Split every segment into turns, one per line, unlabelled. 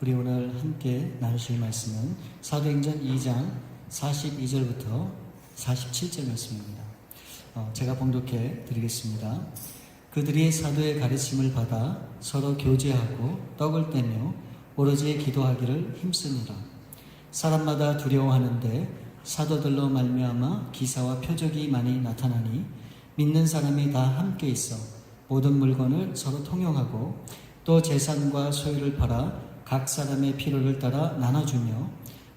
우리 오늘 함께 나누실 말씀은 사도행전 2장 42절부터 47절 말씀입니다. 제가 봉독해 드리겠습니다. 그들이 사도의 가르침을 받아 서로 교제하고 떡을 떼며 오로지 기도하기를 힘쓰니라. 사람마다 두려워하는데 사도들로 말미암아 기사와 표적이 많이 나타나니 믿는 사람이 다 함께 있어 모든 물건을 서로 통용하고 또 재산과 소유를 팔아 각 사람의 필요를 따라 나눠주며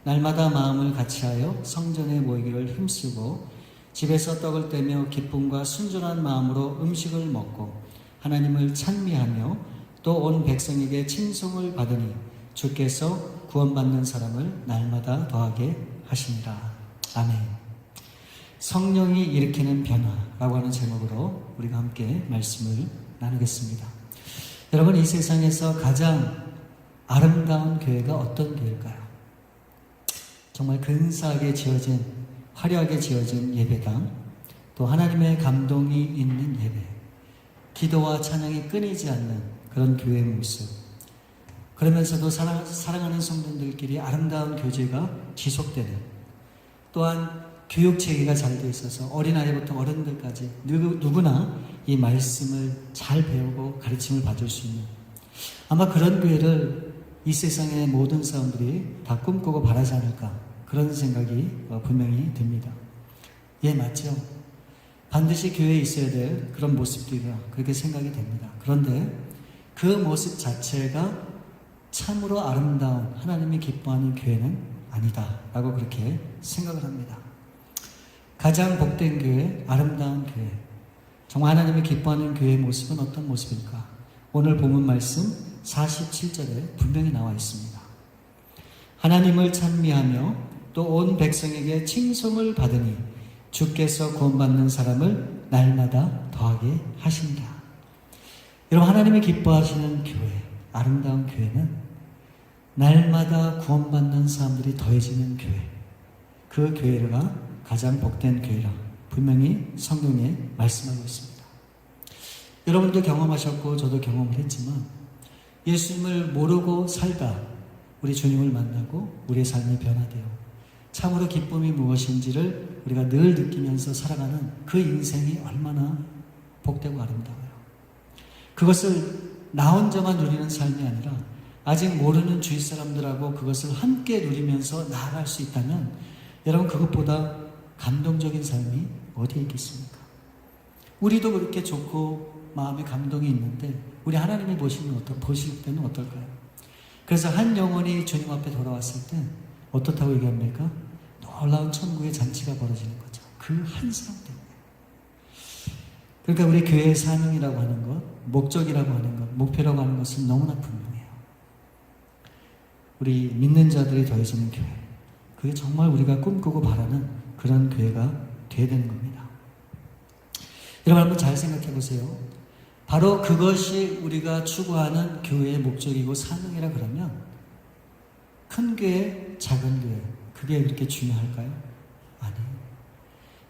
날마다 마음을 같이하여 성전에 모이기를 힘쓰고 집에서 떡을 떼며 기쁨과 순전한 마음으로 음식을 먹고 하나님을 찬미하며 또 온 백성에게 칭송을 받으니 주께서 구원받는 사람을 날마다 더하게 하시니라. 아멘. 성령이 일으키는 변화라고 하는 제목으로 우리가 함께 말씀을 나누겠습니다. 여러분, 이 세상에서 가장 아름다운 교회가 어떤 교회일까요? 정말 근사하게 지어진, 화려하게 지어진 예배당, 또 하나님의 감동이 있는 예배, 기도와 찬양이 끊이지 않는 그런 교회의 모습, 그러면서도 사랑하는 성도들끼리 아름다운 교제가 지속되는, 또한 교육 체계가 잘 되어 있어서 어린아이부터 어른들까지 누구나 이 말씀을 잘 배우고 가르침을 받을 수 있는, 아마 그런 교회를 이 세상의 모든 사람들이 다 꿈꾸고 바라지 않을까, 그런 생각이 분명히 듭니다. 예, 맞죠? 반드시 교회에 있어야 될 그런 모습들이라 그렇게 생각이 됩니다. 그런데 그 모습 자체가 참으로 아름다운, 하나님이 기뻐하는 교회는 아니다 라고 그렇게 생각을 합니다. 가장 복된 교회, 아름다운 교회, 정말 하나님이 기뻐하는 교회의 모습은 어떤 모습일까? 오늘 본문 말씀 47절에 분명히 나와 있습니다. 하나님을 찬미하며 또 온 백성에게 칭송을 받으니 주께서 구원받는 사람을 날마다 더하게 하신다. 여러분, 하나님이 기뻐하시는 교회, 아름다운 교회는 날마다 구원받는 사람들이 더해지는 교회, 그 교회가 가장 복된 교회라 분명히 성경에 말씀하고 있습니다. 여러분도 경험하셨고 저도 경험을 했지만 예수님을 모르고 살다 우리 주님을 만나고 우리의 삶이 변화되어 참으로 기쁨이 무엇인지를 우리가 늘 느끼면서 살아가는 그 인생이 얼마나 복되고 아름다워요. 그것을 나 혼자만 누리는 삶이 아니라 아직 모르는 주위 사람들하고 그것을 함께 누리면서 나아갈 수 있다면 여러분, 그것보다 감동적인 삶이 어디에 있겠습니까? 우리도 그렇게 좋고 마음에 감동이 있는데 우리 하나님이 보실 때는 어떨까요? 그래서 한 영혼이 주님 앞에 돌아왔을 때 어떻다고 얘기합니까? 놀라운 천국의 잔치가 벌어지는 거죠. 그 한 사람 때문에. 그러니까 우리 교회의 사명이라고 하는 것, 목적이라고 하는 것, 목표라고 하는 것은 너무나 분명해요. 우리 믿는 자들이 더해지는 교회, 그게 정말 우리가 꿈꾸고 바라는 그런 교회가 되어야 되는 겁니다. 여러분, 한번 잘 생각해 보세요. 바로 그것이 우리가 추구하는 교회의 목적이고 사명이라 그러면 큰 교회, 작은 교회, 그게 그렇게 중요할까요? 아니에요.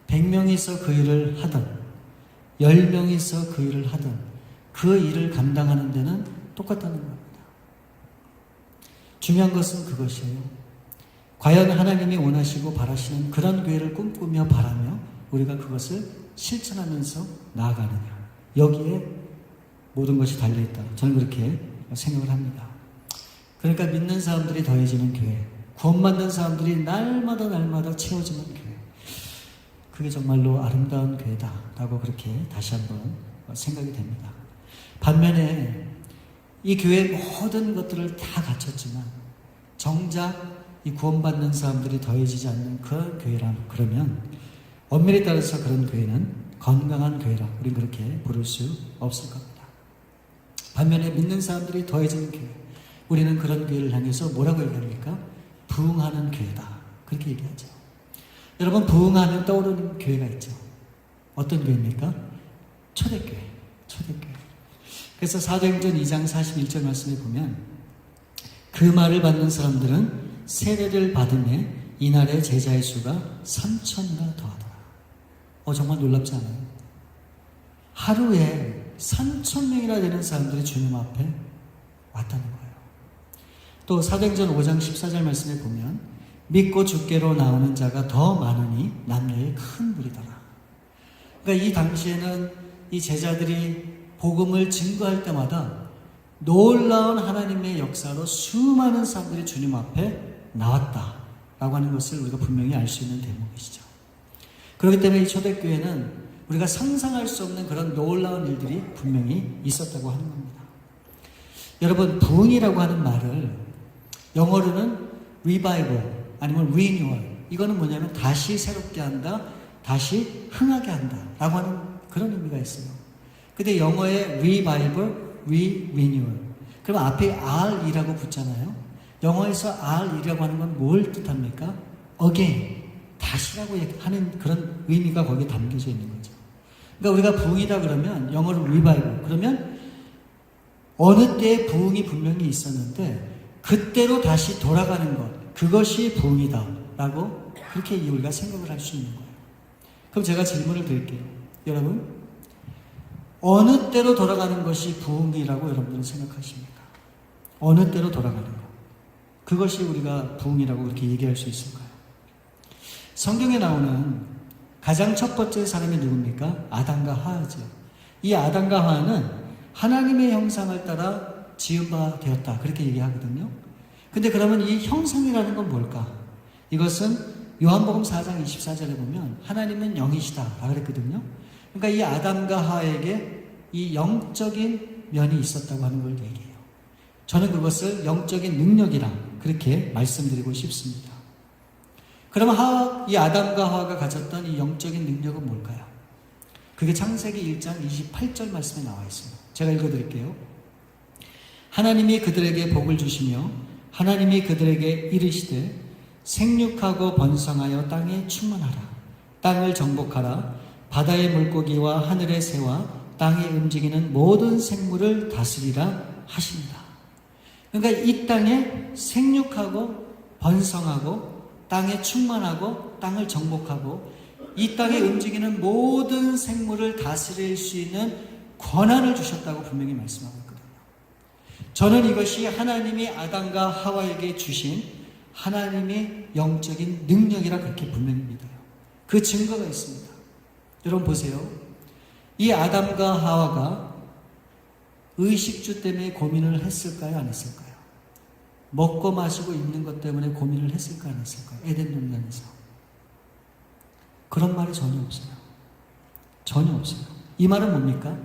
100명이서 그 일을 하든 10명이서 그 일을 하든 그 일을 감당하는 데는 똑같다는 겁니다. 중요한 것은 그것이에요. 과연 하나님이 원하시고 바라시는 그런 교회를 꿈꾸며 바라며 우리가 그것을 실천하면서 나아가느냐, 여기에 모든 것이 달려있다. 저는 그렇게 생각을 합니다. 그러니까 믿는 사람들이 더해지는 교회, 구원받는 사람들이 날마다 채워지는 교회, 그게 정말로 아름다운 교회다 라고 그렇게 다시 한번 생각이 됩니다. 반면에 이 교회의 모든 것들을 다 갖췄지만 정작 이 구원받는 사람들이 더해지지 않는 그런 교회라 그러면 엄밀히 따라서 그런 교회는 건강한 교회라 우린 그렇게 부를 수 없을 겁니다. 반면에 믿는 사람들이 더해지는 교회, 우리는 그런 교회를 향해서 뭐라고 얘기합니까? 부흥하는 교회다, 그렇게 얘기하죠. 여러분, 부흥하면 떠오르는 교회가 있죠. 어떤 교회입니까? 초대교회. 그래서 사도행전 2장 41절 말씀에 보면 그 말을 받는 사람들은 세례를 받음에 이날의 제자의 수가 3,000이나 더하더라. 정말 놀랍지 않아요? 하루에 3,000명이나 되는 사람들이 주님 앞에 왔다는 거예요. 또 사도행전 5장 14절 말씀에 보면 믿고 주께로 나오는 자가 더 많으니 남녀의 큰 무리더라. 그러니까 이 당시에는 이 제자들이 복음을 증거할 때마다 놀라운 하나님의 역사로 수많은 사람들이 주님 앞에 나왔다라고 하는 것을 우리가 분명히 알 수 있는 대목이시죠. 그렇기 때문에 이 초대교회는 우리가 상상할 수 없는 그런 놀라운 일들이 분명히 있었다고 하는 겁니다. 여러분, 부흥이라고 하는 말을 영어로는 revival 아니면 renewal, 이거는 뭐냐면 다시 새롭게 한다, 다시 흥하게 한다 라고 하는 그런 의미가 있어요. 근데 영어의 revival, renewal, 그럼 앞에 R이라고 붙잖아요. 영어에서 R이라고 하는 건 뭘 뜻합니까? again, 다시라고 하는 그런 의미가 거기에 담겨져 있는 거죠. 그러니까 우리가 부흥이다 그러면 영어로 revival, 그러면 어느 때의 부흥이 분명히 있었는데 그때로 다시 돌아가는 것, 그것이 부흥이다 라고 그렇게 우리가 생각을 할 수 있는 거예요. 그럼 제가 질문을 드릴게요. 여러분, 어느 때로 돌아가는 것이 부흥이라고 여러분들은 생각하십니까? 어느 때로 돌아가는 것, 그것이 우리가 부흥이라고 그렇게 얘기할 수 있을까요? 성경에 나오는 가장 첫 번째 사람이 누굽니까? 아담과 하와죠. 이 아담과 하와는 하나님의 형상을 따라 지은 바 되었다, 그렇게 얘기하거든요. 근데 그러면 이 형상이라는 건 뭘까? 이것은 요한복음 4장 24절에 보면 하나님은 영이시다 라고 그랬거든요. 그러니까 이 아담과 하와에게 이 영적인 면이 있었다고 하는 걸 얘기해요. 저는 그것을 영적인 능력이라 그렇게 말씀드리고 싶습니다. 그러면 이 아담과 하와가 가졌던 이 영적인 능력은 뭘까요? 그게 창세기 1장 28절 말씀에 나와 있습니다. 제가 읽어드릴게요. 하나님이 그들에게 복을 주시며 하나님이 그들에게 이르시되 생육하고 번성하여 땅에 충만하라. 땅을 정복하라. 바다의 물고기와 하늘의 새와 땅에 움직이는 모든 생물을 다스리라 하십니다. 그러니까 이 땅에 생육하고 번성하고 땅에 충만하고 땅을 정복하고 이 땅에 움직이는 모든 생물을 다스릴 수 있는 권한을 주셨다고 분명히 말씀하고 있거든요. 저는 이것이 하나님이 아담과 하와에게 주신 하나님의 영적인 능력이라 그렇게 분명히 믿어요. 그 증거가 있습니다. 여러분 보세요. 이 아담과 하와가 의식주 때문에 고민을 했을까요? 안 했을까요? 먹고 마시고 입는 것 때문에 고민을 했을까요? 안 했을까요? 에덴 동산에서. 그런 말이 전혀 없어요. 전혀 없어요. 이 말은 뭡니까?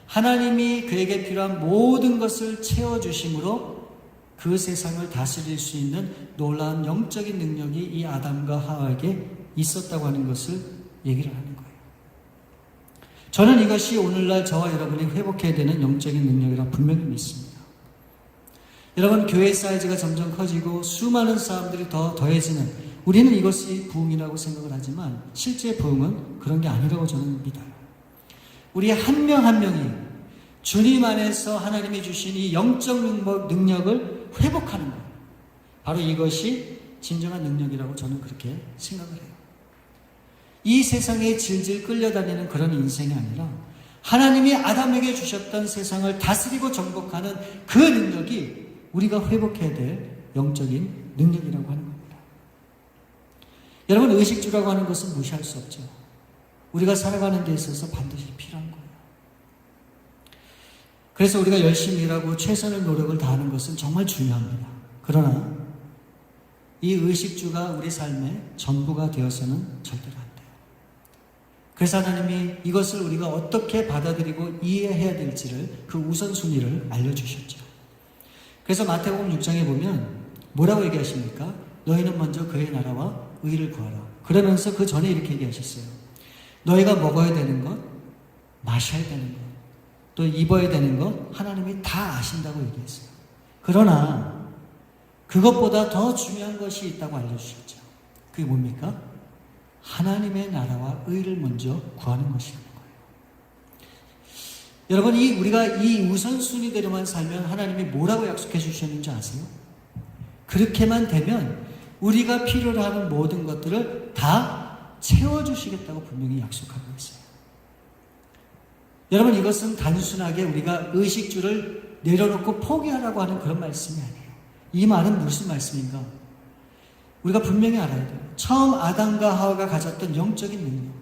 하나님이 그에게 필요한 모든 것을 채워주심으로 그 세상을 다스릴 수 있는 놀라운 영적인 능력이 이 아담과 하와에게 있었다고 하는 것을 얘기를 하는 거예요. 저는 이것이 오늘날 저와 여러분이 회복해야 되는 영적인 능력이라 분명히 믿습니다. 여러분, 교회 사이즈가 점점 커지고 수많은 사람들이 더해지는, 우리는 이것이 부흥이라고 생각을 하지만 실제 부흥은 그런 게 아니라고 저는 믿어요. 우리 한 명 한 명이 주님 안에서 하나님이 주신 이 영적 능력을 회복하는 거예요. 바로 이것이 진정한 능력이라고 저는 그렇게 생각을 해요. 이 세상에 질질 끌려다니는 그런 인생이 아니라 하나님이 아담에게 주셨던 세상을 다스리고 정복하는 그 능력이 우리가 회복해야 될 영적인 능력이라고 하는 겁니다. 여러분, 의식주라고 하는 것은 무시할 수 없죠. 우리가 살아가는 데 있어서 반드시 필요한 거예요. 그래서 우리가 열심히 일하고 최선의 노력을 다하는 것은 정말 중요합니다. 그러나 이 의식주가 우리 삶의 전부가 되어서는 절대로 안 돼요. 그래서 하나님이 이것을 우리가 어떻게 받아들이고 이해해야 될지를, 그 우선순위를 알려주셨죠. 그래서 마태복음 6장에 보면 뭐라고 얘기하십니까? 너희는 먼저 그의 나라와 의를 구하라. 그러면서 그 전에 이렇게 얘기하셨어요. 너희가 먹어야 되는 것, 마셔야 되는 것, 또 입어야 되는 것 하나님이 다 아신다고 얘기했어요. 그러나 그것보다 더 중요한 것이 있다고 알려주셨죠. 그게 뭡니까? 하나님의 나라와 의를 먼저 구하는 것이라는 거예요. 여러분, 우리가 이 우선순위대로만 살면 하나님이 뭐라고 약속해 주셨는지 아세요? 그렇게만 되면 우리가 필요로 하는 모든 것들을 다 채워주시겠다고 분명히 약속하고 있어요. 여러분, 이것은 단순하게 우리가 의식주를 내려놓고 포기하라고 하는 그런 말씀이 아니에요. 이 말은 무슨 말씀인가? 우리가 분명히 알아야 돼요. 처음 아담과 하와가 가졌던 영적인 능력,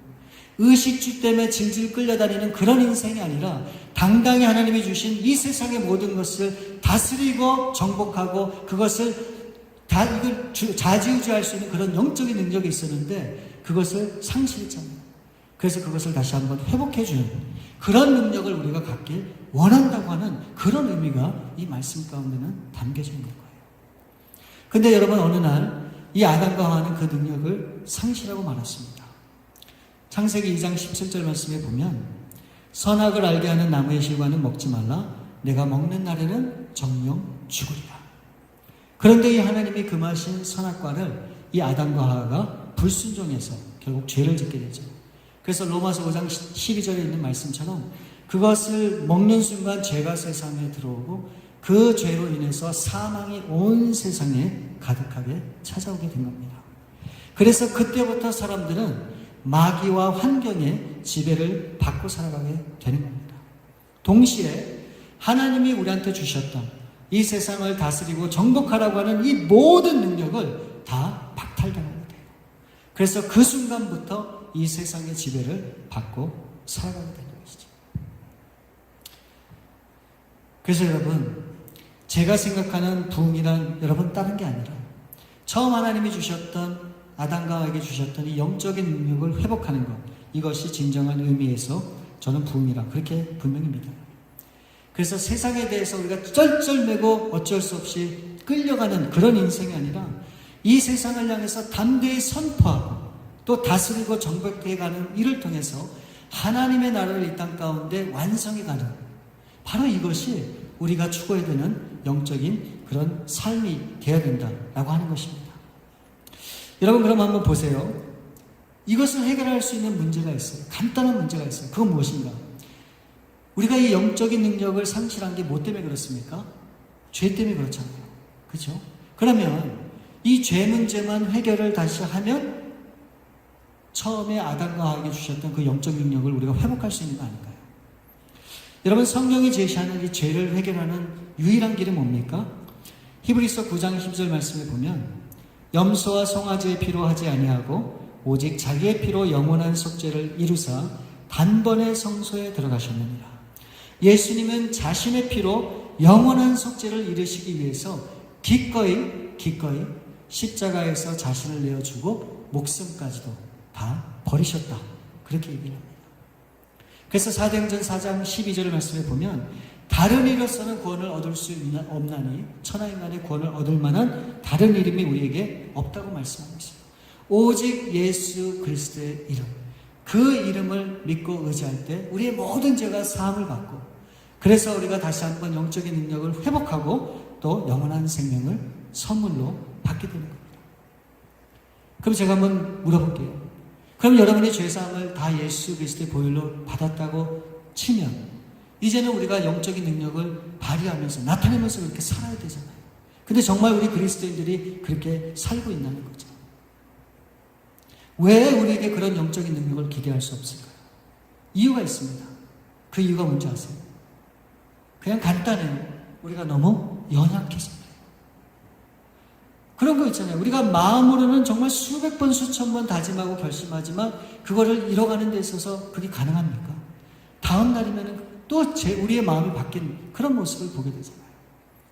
의식주 때문에 질질 끌려다니는 그런 인생이 아니라 당당히 하나님이 주신 이 세상의 모든 것을 다스리고 정복하고 그것을 다 이걸 좌지우지할 수 있는 그런 영적인 능력이 있었는데 그것을 상실했잖아요. 그래서 그것을 다시 한번 회복해 주는 그런 능력을 우리가 갖길 원한다고 하는 그런 의미가 이 말씀 가운데는 담겨져 있는 거예요. 근데 여러분, 어느 날 이 아담과 하와는 그 능력을 상실하고 말았습니다. 창세기 2장 17절 말씀에 보면 선악을 알게 하는 나무의 실과는 먹지 말라. 내가 먹는 날에는 정령 죽으리라. 그런데 이 하나님이 금하신 선악과를 이 아담과 하와가 불순종해서 결국 죄를 짓게 되죠. 그래서 로마서 5장 12절에 있는 말씀처럼 그것을 먹는 순간 죄가 세상에 들어오고 그 죄로 인해서 사망이 온 세상에 가득하게 찾아오게 된 겁니다. 그래서 그때부터 사람들은 마귀와 환경의 지배를 받고 살아가게 되는 겁니다. 동시에 하나님이 우리한테 주셨던 이 세상을 다스리고 정복하라고 하는 이 모든 능력을 다 박탈당하게 돼요. 그래서 그 순간부터 이 세상의 지배를 받고 살아가게 되는 것이죠. 그래서 여러분, 제가 생각하는 부흥이란 여러분 다른 게 아니라 처음 하나님이 주셨던 아담과 하와에게 주셨던 이 영적인 능력을 회복하는 것, 이것이 진정한 의미에서 저는 부흥이라 그렇게 분명히 믿어요. 그래서 세상에 대해서 우리가 쩔쩔매고 어쩔 수 없이 끌려가는 그런 인생이 아니라 이 세상을 향해서 담대히 선포하고 또 다스리고 정복해가는 일을 통해서 하나님의 나라를 이 땅 가운데 완성해가는, 바로 이것이 우리가 추구해야 되는 영적인 그런 삶이 되어야 된다라고 하는 것입니다. 여러분, 그럼 한번 보세요. 이것을 해결할 수 있는 문제가 있어요. 간단한 문제가 있어요. 그건 무엇인가? 우리가 이 영적인 능력을 상실한 게 뭐 때문에 그렇습니까? 죄 때문에 그렇잖아요. 그렇죠? 그러면 이 죄 문제만 해결을 다시 하면 처음에 아담과 하와에게 주셨던 그 영적 능력을 우리가 회복할 수 있는 거 아닐까요? 여러분, 성경이 제시하는 이 죄를 해결하는 유일한 길이 뭡니까? 히브리서 9장 10절 말씀에 보면 염소와 송아지의 피로 하지 아니하고 오직 자기의 피로 영원한 속죄를 이루사 단번에 성소에 들어가셨느니라. 예수님은 자신의 피로 영원한 속죄를 이루시기 위해서 기꺼이 십자가에서 자신을 내어주고 목숨까지도 다 버리셨다. 그렇게 얘기합니다. 그래서 사도행전 4장 12절 말씀에 보면 다른 이로서는 구원을 얻을 수 없나니 천하인간의 구원을 얻을 만한 다른 이름이 우리에게 없다고 말씀하고 있습니다. 오직 예수 그리스도의 이름, 그 이름을 믿고 의지할 때 우리의 모든 죄가 사함을 받고, 그래서 우리가 다시 한번 영적인 능력을 회복하고 또 영원한 생명을 선물로 받게 되는 겁니다. 그럼 제가 한번 물어볼게요. 그럼 여러분의 죄사함을 다 예수 그리스도의 보혈로 받았다고 치면 이제는 우리가 영적인 능력을 발휘하면서 나타내면서 그렇게 살아야 되잖아요. 근데 정말 우리 그리스도인들이 그렇게 살고 있다는 거죠. 왜 우리에게 그런 영적인 능력을 기대할 수 없을까요? 이유가 있습니다. 그 이유가 뭔지 아세요? 그냥 간단해요. 우리가 너무 연약해서 그래요. 그런 거 있잖아요. 우리가 마음으로는 정말 수백 번 수천 번 다짐하고 결심하지만 그거를 이뤄가는 데 있어서 그게 가능합니까? 다음 날이면 또 우리의 마음이 바뀐 그런 모습을 보게 되잖아요.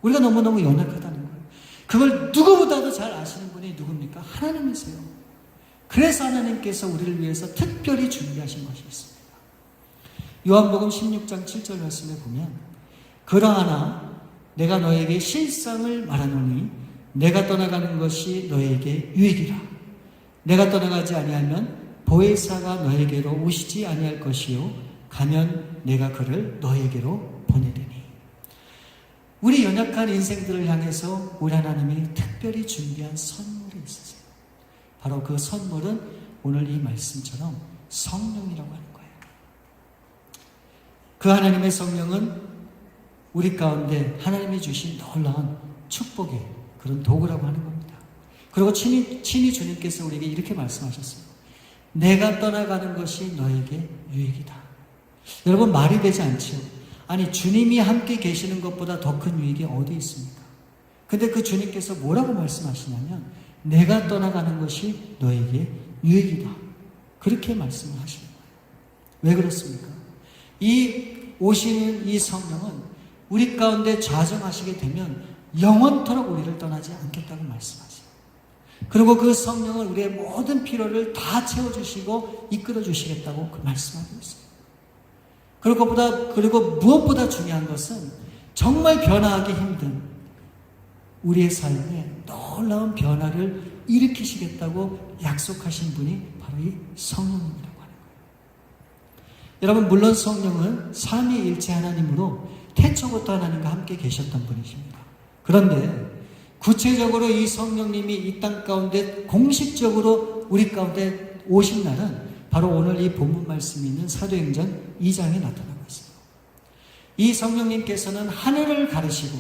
우리가 너무너무 연약하다는 거예요. 그걸 누구보다도 잘 아시는 분이 누굽니까? 하나님이세요. 그래서 하나님께서 우리를 위해서 특별히 준비하신 것이 있습니다. 요한복음 16장 7절 말씀에 보면 그러하나 내가 너에게 실상을 말하노니 내가 떠나가는 것이 너에게 유익이라. 내가 떠나가지 아니하면 보혜사가 너에게로 오시지 아니할 것이요 가면 내가 그를 너에게로 보내리니. 우리 연약한 인생들을 향해서 우리 하나님이 특별히 준비한 선물이 있으세요. 바로 그 선물은 오늘 이 말씀처럼 성령이라고 하는 거예요. 그 하나님의 성령은 우리 가운데 하나님이 주신 놀라운 축복의 그런 도구라고 하는 겁니다. 그리고 친히 주님께서 우리에게 이렇게 말씀하셨어요. 내가 떠나가는 것이 너에게 유익이다. 여러분, 말이 되지 않죠? 아니, 주님이 함께 계시는 것보다 더 큰 유익이 어디 있습니까? 근데 그 주님께서 뭐라고 말씀하시냐면 내가 떠나가는 것이 너에게 유익이다. 그렇게 말씀을 하시는 거예요. 왜 그렇습니까? 이 오시는 이 성령은 우리 가운데 좌정하시게 되면 영원토록 우리를 떠나지 않겠다고 말씀하세요. 그리고 그 성령은 우리의 모든 필요를 다 채워주시고 이끌어주시겠다고 그 말씀하고 있어요. 그리고 무엇보다 중요한 것은 정말 변화하기 힘든 우리의 삶에 놀라운 변화를 일으키시겠다고 약속하신 분이 바로 이 성령님이라고 하는 거예요. 여러분, 물론 성령은 삼위일체 하나님으로 태초부터 하나님과 함께 계셨던 분이십니다. 그런데 구체적으로 이 성령님이 이 땅 가운데 공식적으로 우리 가운데 오신 날은 바로 오늘 이 본문 말씀이 있는 사도행전 2장에 나타나고 있어요. 이 성령님께서는 하늘을 가르시고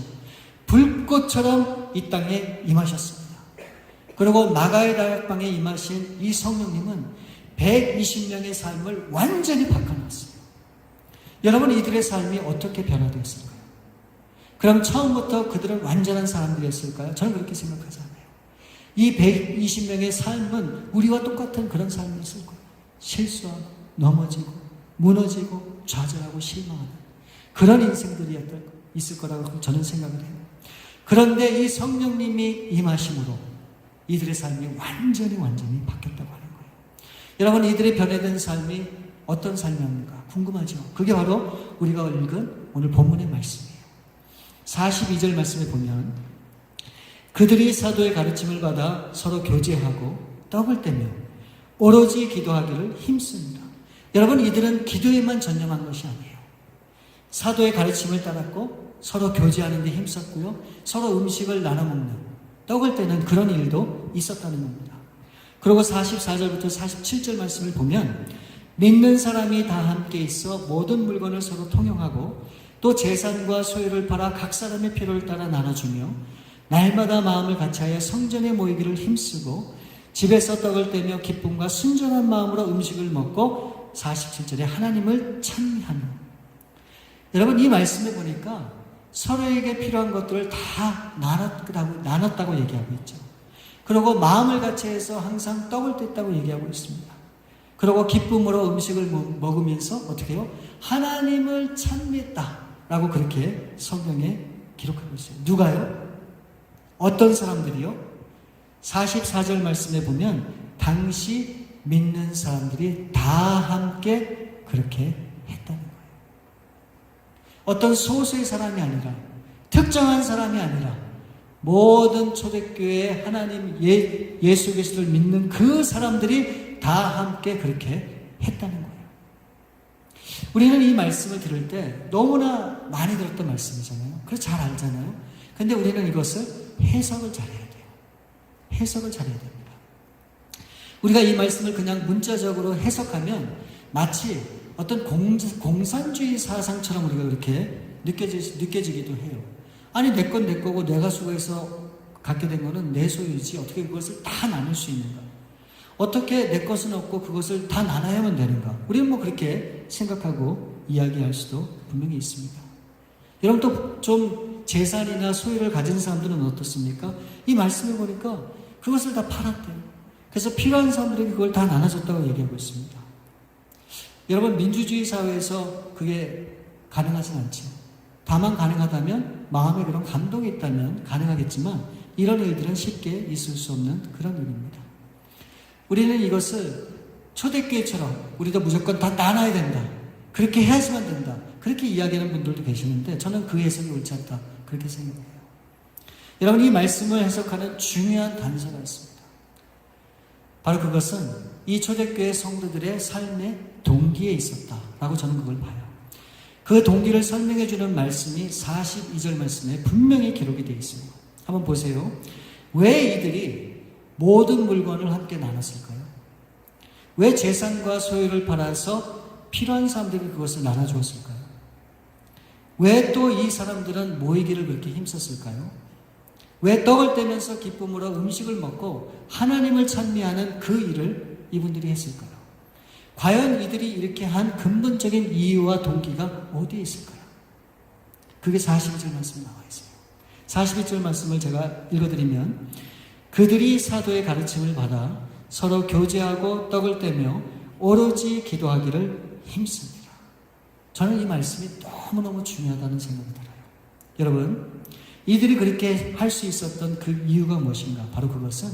불꽃처럼 이 땅에 임하셨습니다. 그리고 마가의 다락방에 임하신 이 성령님은 120명의 삶을 완전히 바꿔놨어요. 여러분, 이들의 삶이 어떻게 변화되었을까요? 그럼 처음부터 그들은 완전한 사람들이었을까요? 저는 그렇게 생각하지 않아요. 이 120명의 삶은 우리와 똑같은 그런 삶이었을 거예요. 실수하고 넘어지고 무너지고 좌절하고 실망하는 그런 인생들이 있을 거라고 저는 생각을 해요. 그런데 이 성령님이 임하심으로 이들의 삶이 완전히 바뀌었다고 하는 거예요. 여러분, 이들의 변화된 삶이 어떤 삶입니까? 궁금하죠? 그게 바로 우리가 읽은 오늘 본문의 말씀이에요. 42절 말씀에 보면 그들이 사도의 가르침을 받아 서로 교제하고 떡을 떼며 오로지 기도하기를 힘씁니다. 여러분, 이들은 기도에만 전념한 것이 아니에요. 사도의 가르침을 따랐고 서로 교제하는 데 힘썼고요. 서로 음식을 나눠 먹는, 떡을 떼는 그런 일도 있었다는 겁니다. 그리고 44절부터 47절 말씀을 보면 믿는 사람이 다 함께 있어 모든 물건을 서로 통용하고 또 재산과 소유를 팔아 각 사람의 필요를 따라 나눠주며 날마다 마음을 같이하여 성전에 모이기를 힘쓰고 집에서 떡을 떼며 기쁨과 순전한 마음으로 음식을 먹고 47절에 하나님을 찬미하며. 여러분, 이 말씀에 보니까 서로에게 필요한 것들을 다 나눴다고 얘기하고 있죠. 그리고 마음을 같이해서 항상 떡을 뗐다고 얘기하고 있습니다. 그리고 기쁨으로 음식을 먹으면서 어떻게 해요? 하나님을 찬미했다라고 그렇게 성경에 기록하고 있어요. 누가요? 어떤 사람들이요? 44절 말씀에 보면 당시 믿는 사람들이 다 함께 그렇게 했다는 거예요. 어떤 소수의 사람이 아니라, 특정한 사람이 아니라 모든 초대교회의 하나님 예수 그리스도를 믿는 그 사람들이 다 함께 그렇게 했다는 거예요. 우리는 이 말씀을 들을 때 너무나 많이 들었던 말씀이잖아요. 그래서 잘 알잖아요. 근데 우리는 이것을 해석을 잘해야 돼요. 해석을 잘해야 됩니다. 우리가 이 말씀을 그냥 문자적으로 해석하면 마치 어떤 공산주의 사상처럼 우리가 그렇게 느껴지기도 해요. 아니, 내 건 내 거고 내가 수고해서 갖게 된 거는 내 소유지 어떻게 그것을 다 나눌 수 있는가? 어떻게 내 것은 없고 그것을 다 나눠야만 되는가? 우리는 뭐 그렇게 생각하고 이야기할 수도 분명히 있습니다. 여러분, 또 좀 재산이나 소유를 가진 사람들은 어떻습니까? 이 말씀을 보니까 그것을 다 팔았대요. 그래서 필요한 사람들에게 그걸 다 나눠줬다고 얘기하고 있습니다. 여러분, 민주주의 사회에서 그게 가능하진 않죠. 다만 가능하다면, 마음에 그런 감동이 있다면 가능하겠지만 이런 일들은 쉽게 있을 수 없는 그런 일입니다. 우리는 이것을 초대교회처럼 우리도 무조건 다 나눠야 된다, 그렇게 해야지만 된다, 그렇게 이야기하는 분들도 계시는데 저는 그 해석이 옳지 않다, 그렇게 생각해요. 여러분, 이 말씀을 해석하는 중요한 단서가 있습니다. 바로 그것은 이 초대교회 성도들의 삶의 동기에 있었다라고 저는 그걸 봐요. 그 동기를 설명해 주는 말씀이 42절 말씀에 분명히 기록이 되어 있습니다. 한번 보세요. 왜 이들이 모든 물건을 함께 나눴을까요? 왜 재산과 소유를 팔아서 필요한 사람들에게 그것을 나눠주었을까요? 왜 또 이 사람들은 모이기를 그렇게 힘썼을까요? 왜 떡을 떼면서 기쁨으로 음식을 먹고 하나님을 찬미하는 그 일을 이분들이 했을까요? 과연 이들이 이렇게 한 근본적인 이유와 동기가 어디에 있을까요? 그게 42절 말씀에 나와 있어요. 42절 말씀을 제가 읽어드리면 그들이 사도의 가르침을 받아 서로 교제하고 떡을 떼며 오로지 기도하기를 힘씁니다. 저는 이 말씀이 너무너무 중요하다는 생각이 들어요. 여러분, 이들이 그렇게 할 수 있었던 그 이유가 무엇인가? 바로 그것은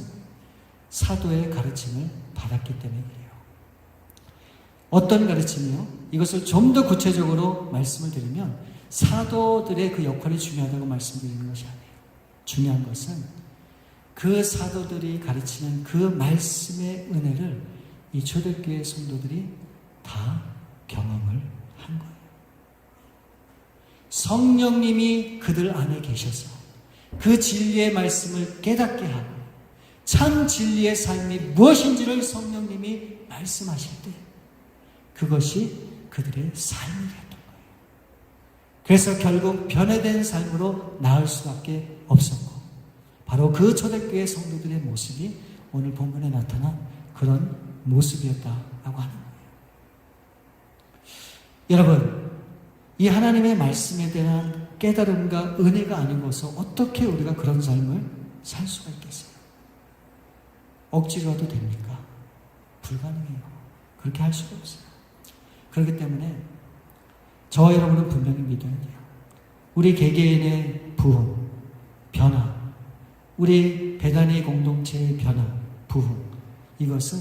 사도의 가르침을 받았기 때문에 그래요. 어떤 가르침이요? 이것을 좀 더 구체적으로 말씀을 드리면 사도들의 그 역할이 중요하다고 말씀드리는 것이 아니에요. 중요한 것은 그 사도들이 가르치는 그 말씀의 은혜를 이 초대교회 성도들이 다 경험을 한 거예요. 성령님이 그들 안에 계셔서 그 진리의 말씀을 깨닫게 하고 참 진리의 삶이 무엇인지를 성령님이 말씀하실 때 그것이 그들의 삶이 되었던 거예요. 그래서 결국 변화된 삶으로 나을 수밖에 없었고 바로 그 초대교회 성도들의 모습이 오늘 본문에 나타난 그런 모습이었다라고 하는 거예요. 여러분, 이 하나님의 말씀에 대한 깨달음과 은혜가 아니고서 어떻게 우리가 그런 삶을 살 수가 있겠어요? 억지로 해도 됩니까? 불가능해요. 그렇게 할 수가 없어요. 그렇기 때문에 저와 여러분은 분명히 믿어야 돼요. 우리 개개인의 부흥, 변화, 우리 배단위 공동체의 변화, 부흥, 이것은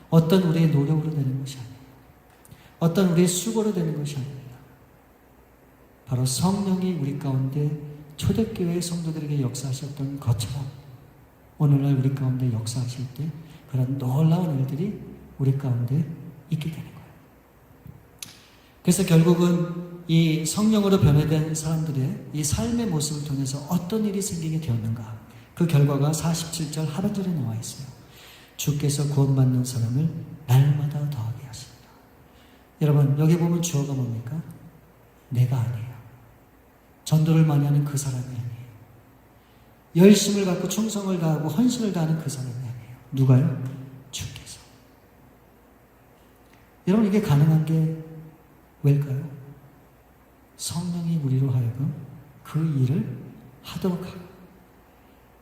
어떤 우리의 노력으로 되는 것이 아니에요. 어떤 우리의 수고로 되는 것이 아닙니다. 바로 성령이 우리 가운데 초대교회 성도들에게 역사하셨던 것처럼 오늘날 우리 가운데 역사하실 때 그런 놀라운 일들이 우리 가운데 있게 되는 거예요. 그래서 결국은 이 성령으로 변화된 사람들의 이 삶의 모습을 통해서 어떤 일이 생기게 되었는가? 그 결과가 47절 하반절에 나와 있어요. 주께서 구원받는 사람을 날마다 더하게 하십니다. 여러분, 여기 보면 주어가 뭡니까? 내가 아니에요. 전도를 많이 하는 그 사람이 아니에요. 열심을 갖고 충성을 다하고 헌신을 다하는 그 사람이 아니에요. 누가요? 주께서. 여러분, 이게 가능한 게 왜일까요? 성령이 우리로 하여금 그 일을 하도록 하고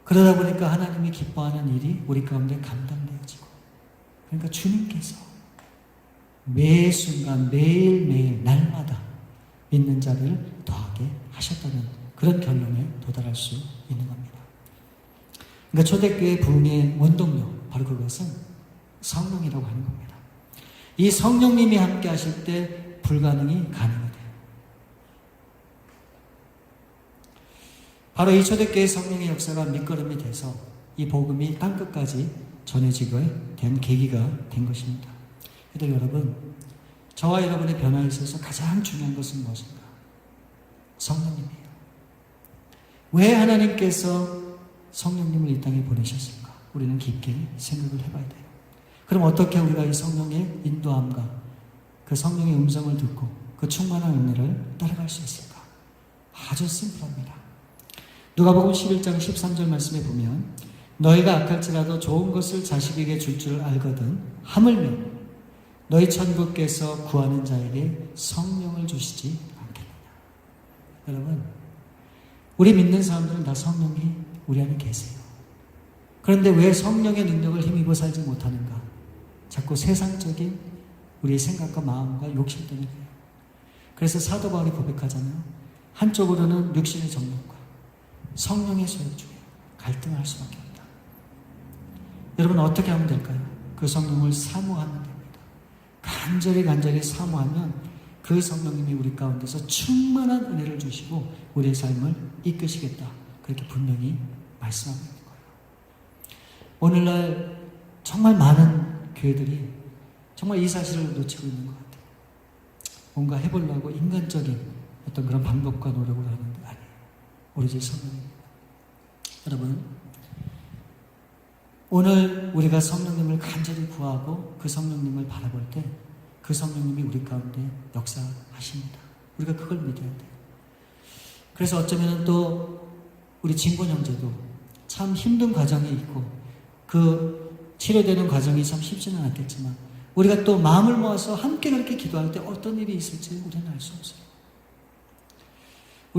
그러다 보니까 하나님이 기뻐하는 일이 우리 가운데 감당되어지고 그러니까 주님께서 매 순간 매일매일 날마다 믿는 자를 더하게 하셨다는 그런 결론에 도달할 수 있는 겁니다. 그러니까 초대교회 부흥의 원동력 바로 그것은 성령이라고 하는 겁니다. 이 성령님이 함께 하실 때 불가능이 가능이 돼요. 바로 이 초대교회 성령의 역사가 밑거름이 돼서 이 복음이 땅끝까지 전해지게 된 계기가 된 것입니다. 그래도 여러분, 저와 여러분의 변화에 있어서 가장 중요한 것은 무엇인가? 성령님이에요. 왜 하나님께서 성령님을 이 땅에 보내셨을까? 우리는 깊게 생각을 해봐야 돼요. 그럼 어떻게 우리가 이 성령의 인도함과 그 성령의 음성을 듣고 그 충만한 은혜를 따라갈 수 있을까? 아주 심플합니다. 누가복음 11장 13절 말씀에 보면 너희가 악할지라도 좋은 것을 자식에게 줄 줄 알거든 하물며 너희 천부께서 구하는 자에게 성령을 주시지 않겠느냐. 여러분, 우리 믿는 사람들은 다 성령이 우리 안에 계세요. 그런데 왜 성령의 능력을 힘입어 살지 못하는가? 자꾸 세상적인 우리의 생각과 마음과 욕심 때문에 그래요. 그래서 사도 바울이 고백하잖아요. 한쪽으로는 육신의 정욕과 성령의 소욕 중에 갈등을 할 수밖에 없다. 여러분, 어떻게 하면 될까요? 그 성령을 사모하면 됩니다. 간절히 사모하면 그 성령님이 우리 가운데서 충만한 은혜를 주시고 우리의 삶을 이끄시겠다. 그렇게 분명히 말씀하고 있는 거예요. 오늘날 정말 많은 교회들이 정말 이 사실을 놓치고 있는 것 같아요. 뭔가 해보려고 인간적인 어떤 그런 방법과 노력을 하는데 아니에요. 오로지 성령입니다. 여러분, 오늘 우리가 성령님을 간절히 구하고 그 성령님을 바라볼 때 그 성령님이 우리 가운데 역사하십니다. 우리가 그걸 믿어야 돼요. 그래서 어쩌면 또 우리 진곤 형제도 참 힘든 과정이 있고 그 치료되는 과정이 참 쉽지는 않겠지만 우리가 또 마음을 모아서 함께 그렇게 기도할 때 어떤 일이 있을지 우리는 알 수 없어요.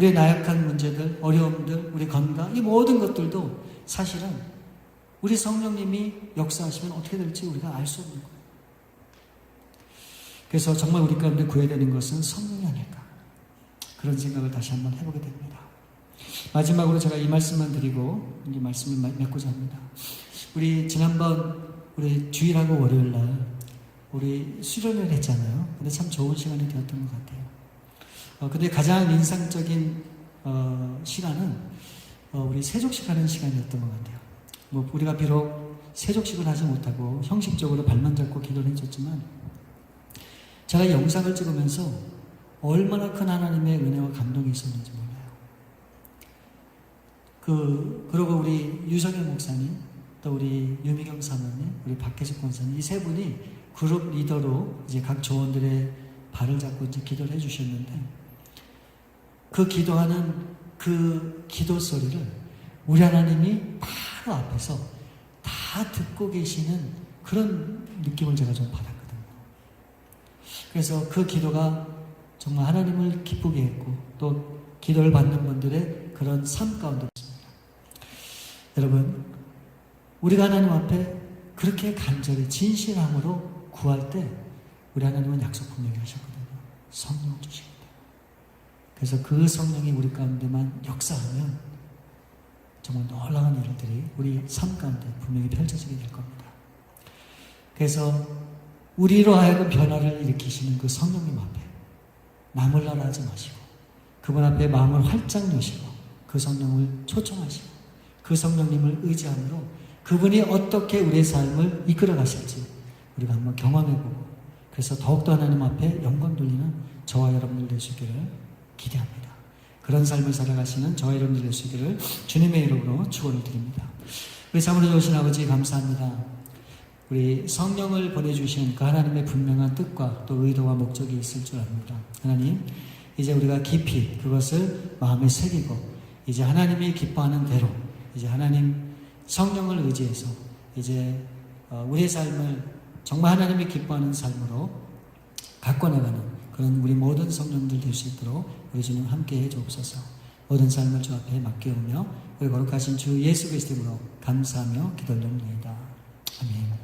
우리의 나약한 문제들, 어려움들, 우리 건강, 이 모든 것들도 사실은 우리 성령님이 역사하시면 어떻게 될지 우리가 알 수 없는 거예요. 그래서 정말 우리 가운데 구해야 되는 것은 성령이 아닐까, 그런 생각을 다시 한번 해보게 됩니다. 마지막으로 제가 이 말씀만 드리고 이제 말씀을 맺고자 합니다. 우리 지난번 우리 주일하고 월요일날 우리 수련회를 했잖아요. 근데 참 좋은 시간이 되었던 것 같아요. 근데 가장 인상적인 시간은 우리 세족식 하는 시간이었던 것 같아요. 뭐 우리가 비록 세족식을 하지 못하고 형식적으로 발만 잡고 기도를 해줬지만, 제가 영상을 찍으면서 얼마나 큰 하나님의 은혜와 감동이 있었는지 몰라요. 그리고 우리 유성현 목사님, 또 우리 유미경 사모님, 우리 박혜숙 권사님, 이 세 분이 그룹 리더로 이제 각 조원들의 발을 잡고 이제 기도를 해주셨는데, 그 기도하는 그 기도 소리를 우리 하나님이 바로 앞에서 다 듣고 계시는 그런 느낌을 제가 좀 받았거든요. 그래서 그 기도가 정말 하나님을 기쁘게 했고, 또 기도를 받는 분들의 그런 삶 가운데 있습니다. 여러분, 우리가 하나님 앞에 그렇게 간절히 진실함으로 구할 때 우리 하나님은 약속 분명히 하셨거든요. 성령을 주시겠다. 그래서 그 성령이 우리 가운데만 역사하면 정말 놀라운 일들이 우리 삶 가운데 분명히 펼쳐지게 될 겁니다. 그래서 우리로 하여금 변화를 일으키시는 그 성령님 앞에 나몰라라 하지 마시고, 그분 앞에 마음을 활짝 여시고 그 성령을 초청하시고 그 성령님을 의지함으로 그분이 어떻게 우리의 삶을 이끌어 가실지 우리가 한번 경험해보고, 그래서 더욱더 하나님 앞에 영광 돌리는 저와 여러분들 되시기를 기대합니다. 그런 삶을 살아가시는 저와 여러분들 되시기를 주님의 이름으로 축원을 드립니다. 우리 사모님 오신 아버지 감사합니다. 우리 성령을 보내주신 그 하나님의 분명한 뜻과 또 의도와 목적이 있을 줄 압니다. 하나님, 이제 우리가 깊이 그것을 마음에 새기고 이제 하나님이 기뻐하는 대로 이제 하나님 성령을 의지해서 이제 우리의 삶을 정말 하나님이 기뻐하는 삶으로 갖고 나가는 그런 우리 모든 성령들 될 수 있도록 우리 주님 함께 해주옵소서. 모든 삶을 주 앞에 맡겨오며 우리 거룩하신 주 예수 그리스도 이름으로 감사하며 기도를 드립니다. 아멘.